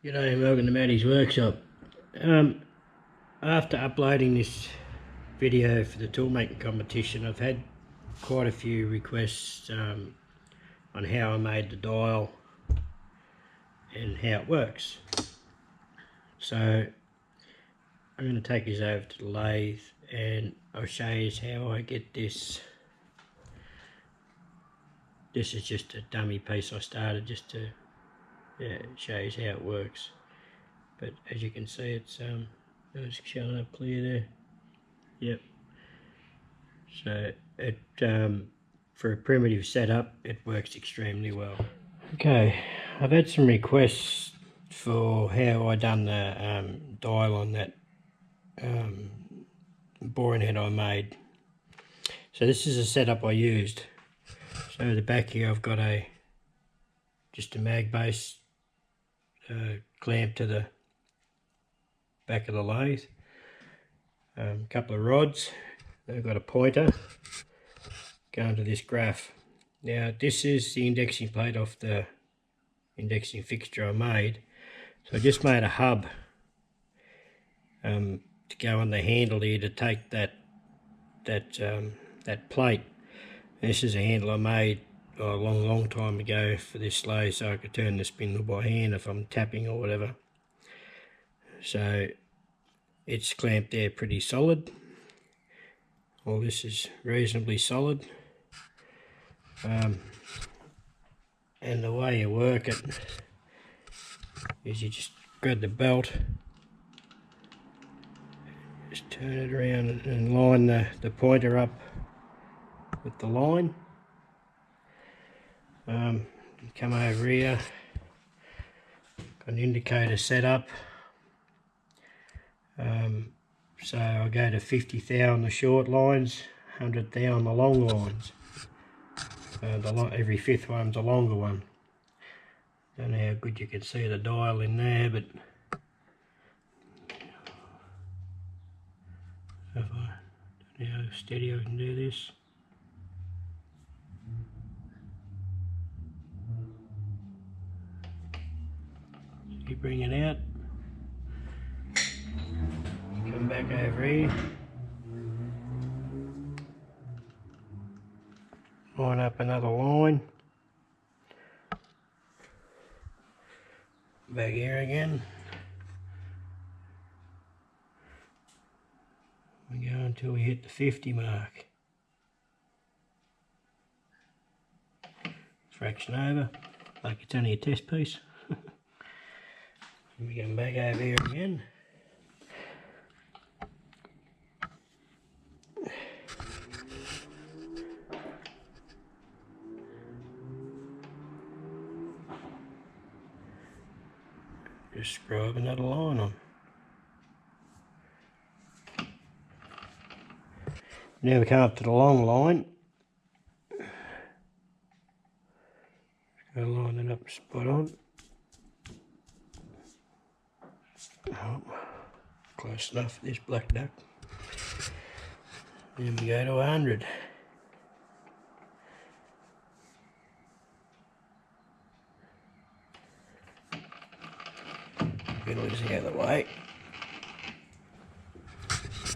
G'day, welcome to Matty's Workshop. After uploading this video for the tool making competition, I've had quite a few requests on how I made the dial and how it works. So I'm going to take you over to the lathe and I'll show you how I get this. This is just a dummy piece I started just to show you how it works. But as you can see, it's showing up clear there. Yep. So it for a primitive setup, it works extremely well. Okay, I've had some requests for how I done the dial on that boring head I made. So this is a setup I used. So at the back here I've got just a mag base clamp to the back of the lathe, a couple of rods. I've got a pointer going to this graph. Now this is the indexing plate off the indexing fixture I made. So I just made a hub to go on the handle here to take that plate. This is a handle I made a long time ago for this lathe, so I could turn the spindle by hand if I'm tapping or whatever. So it's clamped there pretty solid. All this is reasonably solid. And the way you work it is you just grab the belt, just turn it around and line the pointer up with the line. Come over here, got an indicator set up. So I go to 50 thou on the short lines, 100 thou on the long lines. Every fifth one's a longer one. Don't know how good you can see the dial in there, but don't know how steady I can do this. You bring it out, come back over here, line up another line, back here again. We go until we hit the 50 mark. Fraction over, like it's only a test piece. We come back over here again. Just screw up another line on. Now we come up to the long line. Just gotta line it up spot on. Oh, close enough for this black duck. Then we go to 100. Fiddler's the other way. As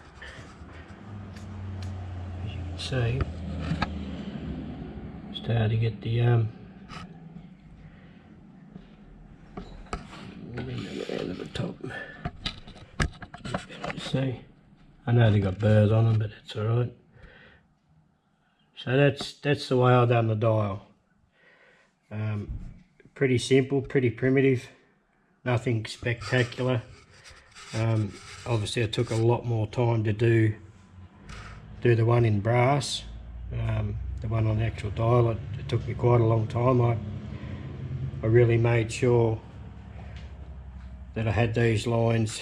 you can see, starting to get the bring them around to the top. It's better to see. I know they got burrs on them, but it's alright. So that's the way I've done the dial. Pretty simple, pretty primitive, nothing spectacular. Obviously I took a lot more time to do the one in brass. The one on the actual dial, it took me quite a long time. I really made sure that I had these lines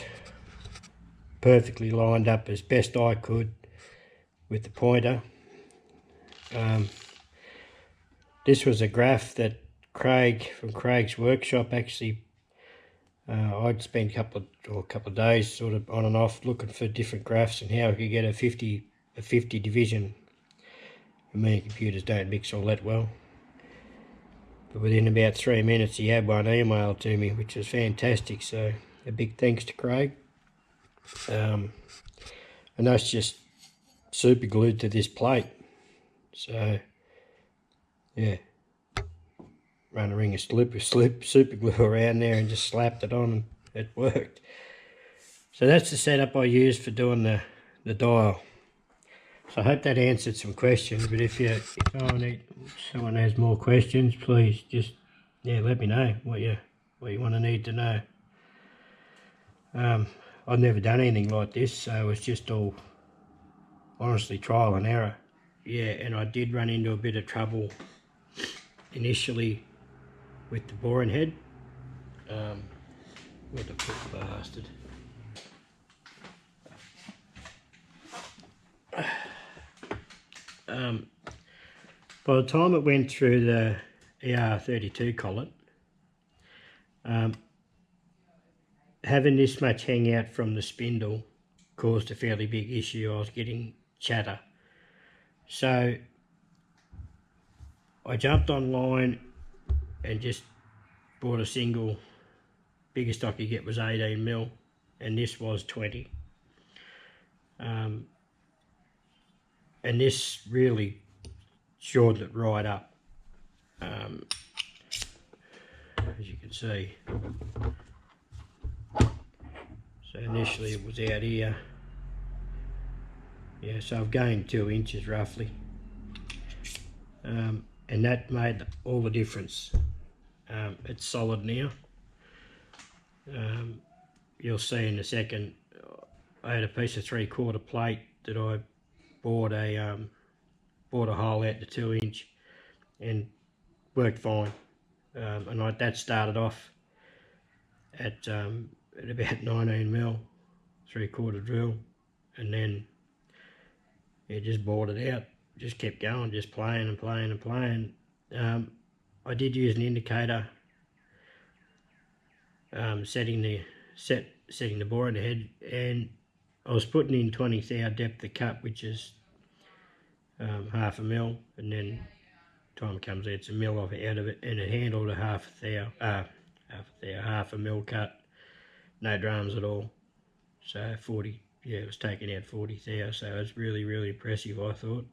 perfectly lined up as best I could with the pointer. This was a graph that Craig from Craig's workshop actually, I'd spent a couple of days sort of on and off looking for different graphs and how I could get a 50 division. I mean, computers don't mix all that well. But within about 3 minutes he had one emailed to me, which was fantastic. So a big thanks to Craig. And that's just super glued to this plate. So yeah, run a ring of super glue around there and just slapped it on and it worked. So that's the setup I used for doing the dial. So I hope that answered some questions, but if someone has more questions, please just let me know what you want to need to know. I've never done anything like this, so it's just all honestly trial and error. Yeah, and I did run into a bit of trouble initially with the boring head. What the poor bastard. By the time it went through the ER32 collet, having this much hang out from the spindle caused a fairly big issue. I was getting chatter. So I jumped online and just bought a single. Biggest I could get was 18mm, and this was 20. And this really shortened it right up. As you can see. So initially it was out here. Yeah, so I've gained 2 inches roughly. And that made all the difference. It's solid now. You'll see in a second, I had a piece of 3/4 plate that I bought a hole out to 2 inch and worked fine. And that started off at about 19mm 3/4 drill, and then just bored it out, just kept going, just playing and playing and playing. I did use an indicator setting the boring head, and I was putting in 20 thou depth of cut, which is 1/2 mil, and then time it comes out it's a mil out of it, and it handled a 1/2 mil cut, no drums at all. So 40, yeah, it was taking out 40 thou, so it's really, really impressive, I thought.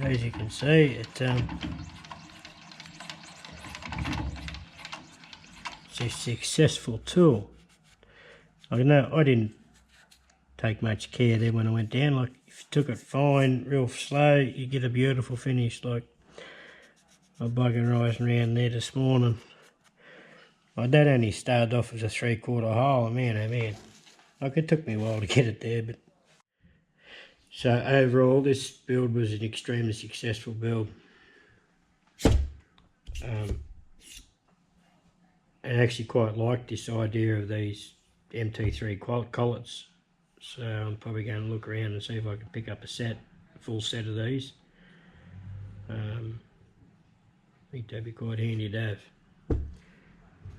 As you can see, it's a successful tool. I know I didn't take much care there when I went down. Like, if you took it fine, real slow, you get a beautiful finish. Like, I'm bugging rising around there this morning. My dad only started off as a 3/4 hole, man, oh man. Like, it took me a while to get it there, but so overall this build was an extremely successful build. I actually quite like this idea of these MT3 collets, so I'm probably going to look around and see if I can pick up a full set of these. I think that'd be quite handy to have.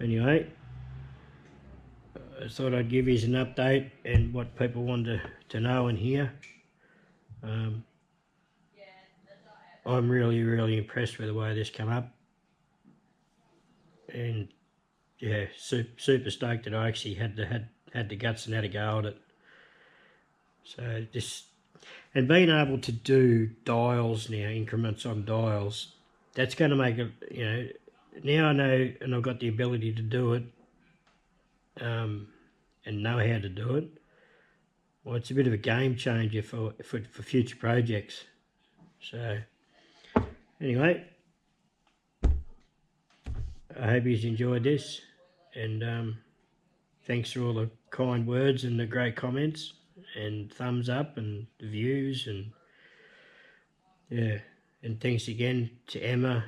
Anyway, I thought I'd give you an update and what people wanted to know and hear. I'm really, really impressed with the way this came up, and yeah, super stoked that I actually had the guts and had a go at it. So and being able to do dials now, increments on dials, that's going to make it, now I know, and I've got the ability to do it, and know how to do it. Well, it's a bit of a game changer for future projects. So anyway, I hope you've enjoyed this, and thanks for all the kind words and the great comments and thumbs up and the views, and yeah, and thanks again to Emma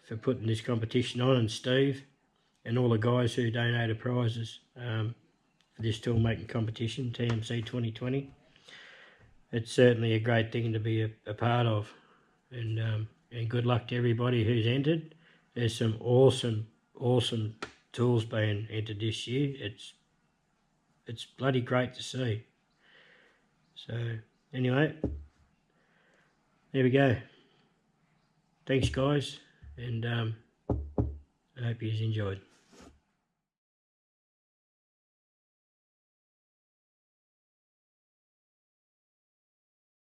for putting this competition on, and Steve and all the guys who donated prizes for this tool making competition, TMC 2020. It's certainly a great thing to be a part of, and good luck to everybody who's entered. There's some awesome tools being entered this year. It's bloody great to see. So anyway, there we go. Thanks guys, and I hope you enjoyed.